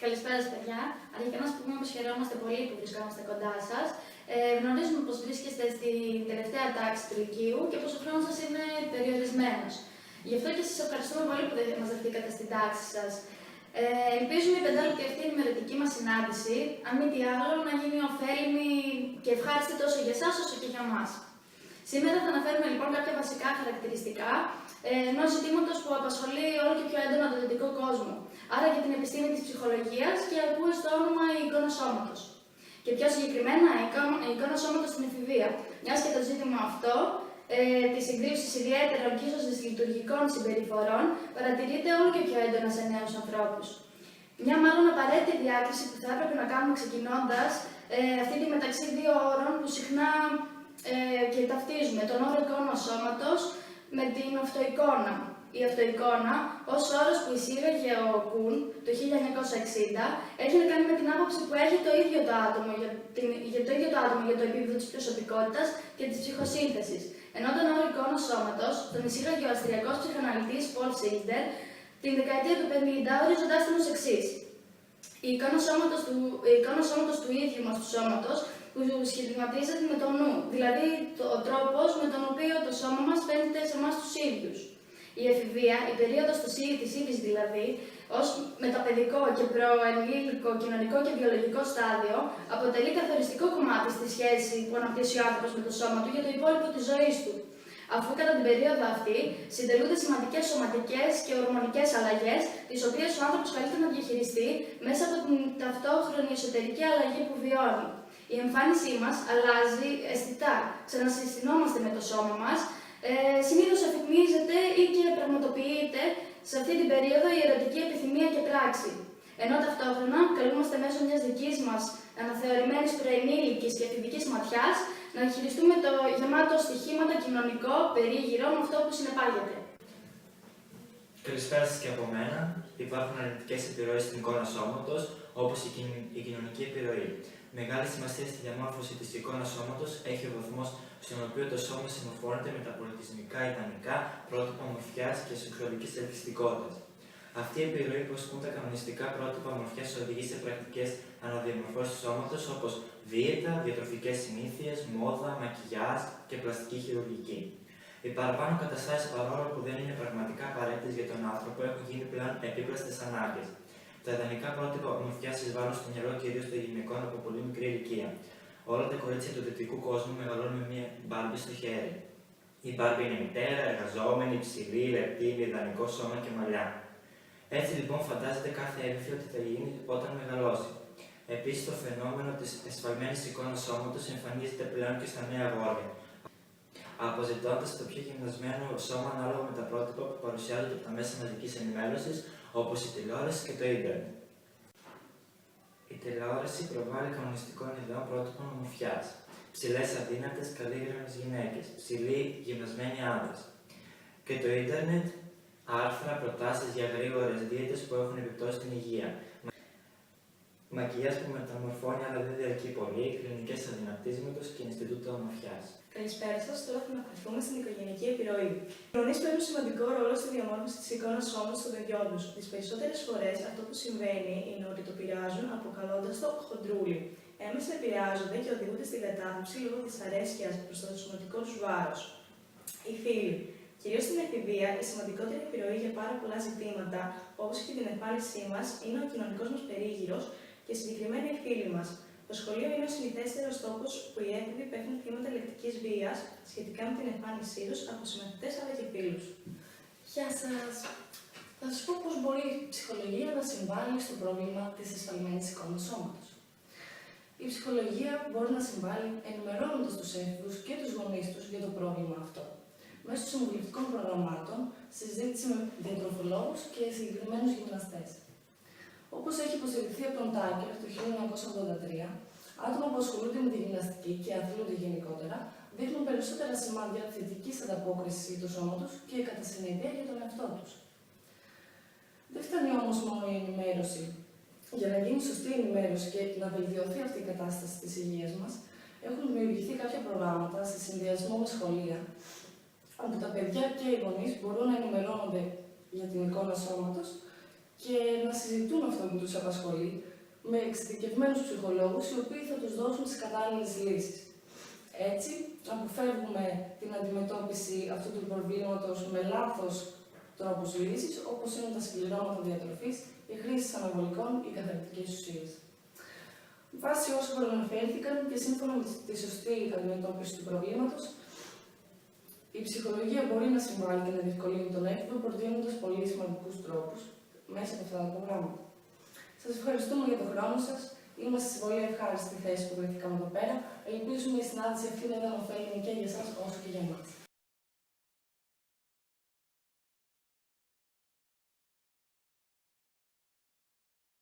Καλησπέρα σας, παιδιά. Αρχικά να σας πούμε πως χαιρόμαστε πολύ που βρισκόμαστε κοντά σας. Γνωρίζουμε πως βρίσκεστε στην τελευταία τάξη του Λυκείου και πως ο χρόνος σας είναι περιορισμένος. Γι' αυτό και σας ευχαριστούμε πολύ που μας δεχτήκατε στην τάξη σας. Ελπίζουμε η πεντάλεπτη αυτή ενημερωτική μας συνάντηση, αν μη τι άλλο, να γίνει ωφέλιμη και ευχάριστη τόσο για εσάς όσο και για μας. Σήμερα θα αναφέρουμε λοιπόν κάποια βασικά χαρακτηριστικά ενός ζητήματος που απασχολεί όλο και πιο έντονα τον δυτικό κόσμο, άρα και την επιστήμη της ψυχολογίας και ακούει στο όνομα η εικόνα σώματος. Και πιο συγκεκριμένα η εικόνα σώματος στην εφηβεία, μιας και το ζήτημα αυτό της συγκρίσης ιδιαίτερων και ίσως δυσλειτουργικών συμπεριφορών παρατηρείται όλο και πιο έντονα σε νέους ανθρώπους. Μια μάλλον απαραίτητη διάκριση που θα έπρεπε να κάνουμε ξεκινώντας αυτή τη μεταξύ δύο όρων που συχνά και ταυτίζουμε, τον όρο εικόνα σώματος με την αυτοεικόνα. Η αυτοεικόνα, ως όρος που εισήγαγε ο Κουν το 1960, έχει να κάνει με την άποψη που έχει το ίδιο το άτομο για το επίπεδο της προσωπικότητας και της ψυχοσύνθεσης. Ενώ τον όρο εικόνα σώματος τον εισήγαγε ο αυστριακός ψυχαναλυτής Πολ Σίλντερ την δεκαετία του 50, ορίζοντάς την ως εξής. Η εικόνα σώματος του ίδιου μας του σώματος που σχηματίζεται με το νου, δηλαδή ο τρόπος με τον οποίο το σώμα μας φαίνεται σε εμάς τους ίδιους. Η εφηβεία, η περίοδος της ίδιης δηλαδή, ως μεταπαιδικό και προενήλικο κοινωνικό και βιολογικό στάδιο, αποτελεί καθοριστικό κομμάτι στη σχέση που αναπτύσσει ο άνθρωπος με το σώμα του για το υπόλοιπο της ζωής του. Αφού κατά την περίοδο αυτή συντελούνται σημαντικές σωματικές και ορμονικές αλλαγές, τις οποίες ο άνθρωπος καλείται να διαχειριστεί μέσα από την ταυτόχρονη εσωτερική αλλαγή που βιώνει. Η εμφάνισή μας αλλάζει αισθητά, ξανασυστηνόμαστε με το σώμα μας, συνήθως αφυπνίζεται ή και πραγματοποιείται σε αυτή την περίοδο η ερωτική επιθυμία και πράξη. Ενώ ταυτόχρονα καλούμαστε μέσω μιας δικής μας αναθεωρημένης προενήλικης και εφηβικής ματιάς να χειριστούμε το γεμάτο στοιχήματα κοινωνικό περίγυρο με αυτό που συνεπάγεται. Καλησπέρα σας και από μένα. Υπάρχουν αρνητικές επιρροές στην εικόνα σώματος, όπως η κοινωνική επιρροή. Μεγάλη σημασία στη διαμόρφωση της εικόνας σώματος έχει ο βαθμός στον οποίο το σώμα συμμορφώνεται με τα πολιτισμικά ιδανικά πρότυπα ομορφιάς και σεξουαλικής ελκυστικότητας. Αυτή η επιρροή που ασκούν τα κανονιστικά πρότυπα ομορφιάς οδηγεί σε πρακτικές αναδιαμορφώσεις του σώματος όπως δίαιτα, διατροφικές συνήθειες, μόδα, μακιγιάζ και πλαστική χειρουργική. Οι παραπάνω καταστάσεις, παρόλο που δεν είναι πραγματικά απαραίτητες για τον άνθρωπο, έχουν γίνει πλέον επίπλαστες ανάγκες. Τα ιδανικά πρότυπα ομορφιάς εισβάλλουν στο μυαλό κυρίως των γυναικών από πολύ μικρή ηλικία. Όλα τα κορίτσια του δυτικού κόσμου μεγαλώνουν με μια μπάρμπι στο χέρι. Η μπάρμπι είναι μητέρα, εργαζόμενη, ψηλή, λεπτή, με ιδανικό σώμα και μαλλιά. Έτσι λοιπόν φαντάζεται κάθε έμφυ ότι θα γίνει όταν μεγαλώσει. Επίσης, το φαινόμενο της εσφαλμένης εικόνας σώματος εμφανίζεται πλέον και στα νέα αγόρια, αποζητώντας το πιο γυμνασμένο σώμα ανάλογα με τα πρότυπα που παρουσιάζονται από τα μέσα μαζικής ενημέρωσης, όπως η τηλεόραση και το ίντερνετ. Η τηλεόραση προβάλλει κανονιστικών ιδεών πρότυπων ομορφιάς. Ψηλές αδύνατες, καλήγραμμες γυναίκες, ψηλοί γυμνασμένοι άντρες. Και το ίντερνετ, άρθρα, προτάσεις για γρήγορες δίαιτες που έχουν επιπτώσει στην υγεία. Μακιγιάζ που μεταμορφώνει αλλά δεν διαρκεί πολύ, κλινικές αδυνατίσματος και Ινστιτούτα ομορφιάς. Καλησπέρα σας. Τώρα θα αναφερθούμε στην οικογενειακή επιρροή. Οι γονείς παίζουν σημαντικό ρόλο στη διαμόρφωση της εικόνας σώματος των παιδιών τους. Τις περισσότερες φορές αυτό που συμβαίνει είναι ότι το πειράζουν αποκαλώντας το χοντρούλι. Έμεσα επηρεάζονται και οδηγούνται στην κατάθλιψη λόγω της αρέσκειας προς το σωματικό τους βάρος. Οι φίλοι. Κυρίως στην εφηβεία, η σημαντικότερη επιρροή για πάρα πολλά ζητήματα, όπως και την εμφάνισή μας, είναι ο κοινωνικός μας περίγυρος και συγκεκριμένα οι φίλοι μας. Το σχολείο είναι ο συνηθέστερος τόπος που οι έφηβοι πέφτουν θύματα λεκτικής βίας σχετικά με την εμφάνισή τους από συμμαθητές αλλά και φίλους. Γεια σας! Θα σας πω πώς μπορεί η ψυχολογία να συμβάλλει στο πρόβλημα της εσφαλμένης εικόνας σώματος. Η ψυχολογία μπορεί να συμβάλλει ενημερώνοντας τους έφηβους και τους γονείς τους για το πρόβλημα αυτό, μέσω συμβουλευτικών προγραμμάτων, συζήτηση με διατροφολόγους και συγκεκριμένους γυμναστές. Όπως έχει υποστηριχθεί από τον Τάκερ το 1983, άτομα που ασχολούνται με τη γυμναστική και αθλούνται γενικότερα δείχνουν περισσότερα σημάδια θετικής ανταπόκρισης για το σώμα τους και κατά συνέπεια για τον εαυτό τους. Δεν φτάνει όμως μόνο η ενημέρωση. Για να γίνει σωστή ενημέρωση και να βελτιωθεί αυτή η κατάσταση της υγείας μας, έχουν δημιουργηθεί κάποια προγράμματα σε συνδυασμό με σχολεία, όπου τα παιδιά και οι γονείς μπορούν να ενημερώνονται για την εικόνα σώματος και να συζητούν αυτό που τους απασχολεί με εξειδικευμένους ψυχολόγους, οι οποίοι θα τους δώσουν τις κατάλληλες λύσεις. Έτσι, αποφεύγουμε την αντιμετώπιση αυτού του προβλήματος με λάθος τρόπους λύσης, όπως είναι τα συμπληρώματα διατροφής, η χρήση αναβολικών ή καθαριτικές ουσίες. Βάσει όσων προαναφέρθηκαν και σύμφωνα με τη σωστή αντιμετώπιση του προβλήματος, η ψυχολογία μπορεί να συμβάλλει και να διευκολύνει τον έφηβο, προτείνοντας πολύ σημαντικούς τρόπους μέσα από αυτά τα προγράμματα. Σας ευχαριστούμε για τον χρόνο σας. Είμαστε σε πολύ ευχάριστη θέση που βρεθήκαμε εδώ πέρα. Ελπίζουμε η συνάντηση αυτή να ήταν ωφέλιμη και για εσάς όσο και για εμάς.